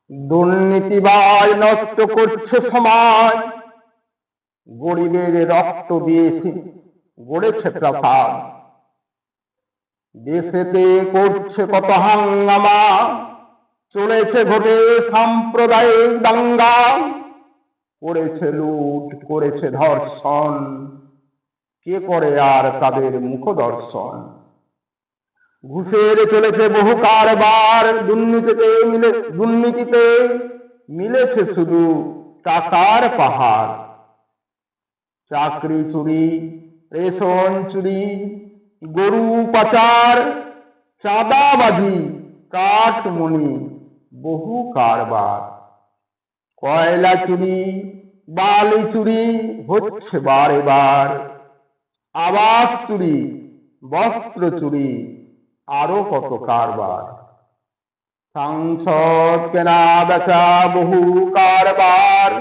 দুর্নীতিবাজ নষ্ট করছে সমাজ, গরিবের রক্ত দিয়েছে গড়েছে প্রাসাদ। দেশেতে করছে কত হাঙ্গামা, চলেছে ঘটে সাম্প্রদায়িক দাঙ্গা, করেছে লুট করেছে ধর্ষণ, কে করে আর তাদের মুখ দর্শন। ঘুষের চলেছে বহু কারবার, দুর্নীতিতে মিলেছে শুধু টাকার পাহাড়। চাকরি চুরি, রেশন চুরি, গরু পাচার, চাঁদাবাজি, কাটমনি, বহু কারবার। কয়লা চুরি, বালি চুরি হচ্ছে বারে বার। আবাস চুরি, বস্ত্র চুরি, আরো কত কারবার। সাংসদ কেনা বেচা বহু কারবার,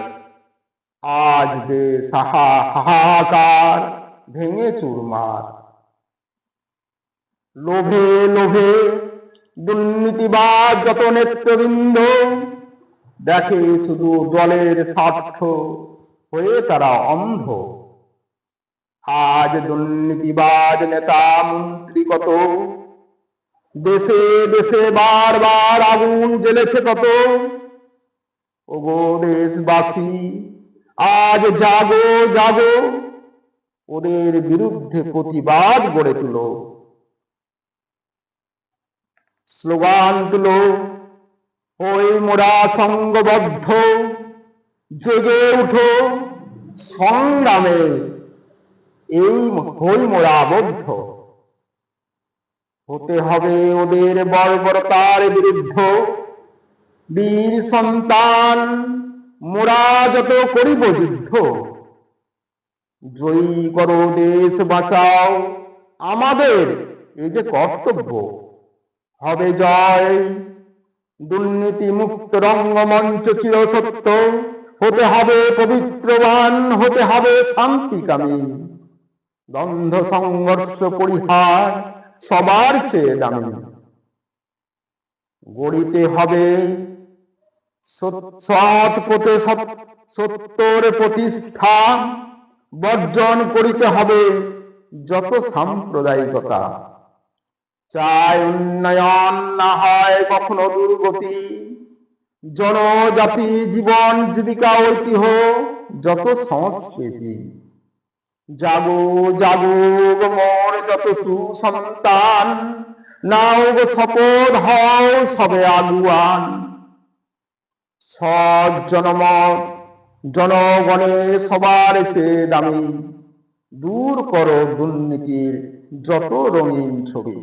আজ দেশ হাহাকার ভেঙে চুরমার। লোভে লোভে দুর্নীতিবাজ যত নেতৃবৃন্দ, দেখে শুধু দলের স্বার্থ, হয়ে তারা অন্ধ। আজ দুর্নীতিবাজ নেতা মন্ত্রী কত, দেশে দেশে বারবার আগুন জ্বেলেছে কত। ওগো দেশবাসী, আজ জাগো জাগো, ওদের বিরুদ্ধে প্রতিবাদ গড়ে তুলো। স্লোগান তুলো, হই মোরা সংঘবদ্ধ, জেগে উঠো সংগ্রামে, এই হই মোরা বদ্ধ। হতে হবে ওদের বর্বরতার বিরুদ্ধ, বীর সন্তান মোরা যত করিব যুদ্ধ। জয়ী করো দেশ বাঁচাও, আমাদের এই যে কর্তব্য। হবে জয়, দুর্নীতি মুক্ত রঙ্গমঞ্চ চিরসত্য। হতে হবে পবিত্রবান, হতে হবে শান্তিকামী। দ্বন্দ্ব সংঘর্ষ পরিহার সবার চেয়ে দামি। গড়িতে হবে সৎ পথে সত্যর প্রতিষ্ঠা, বর্জন করিতে হবে যত সাম্প্রদায়িকতা। চাই উন্নয়ন, না হয় কখনো দুর্গতি, জনজাতি জীবন জীবিকা ঐতিহ্য যত সংস্কৃতি। জাগো জাগো মোর যত সুসন্তান, নাও গো শপথ হও সবে আগুয়ান। সৎ জনমত জনগণের সবার চেয়ে দামি, দূর করো দুর্নীতির যত রঙিন ছবি।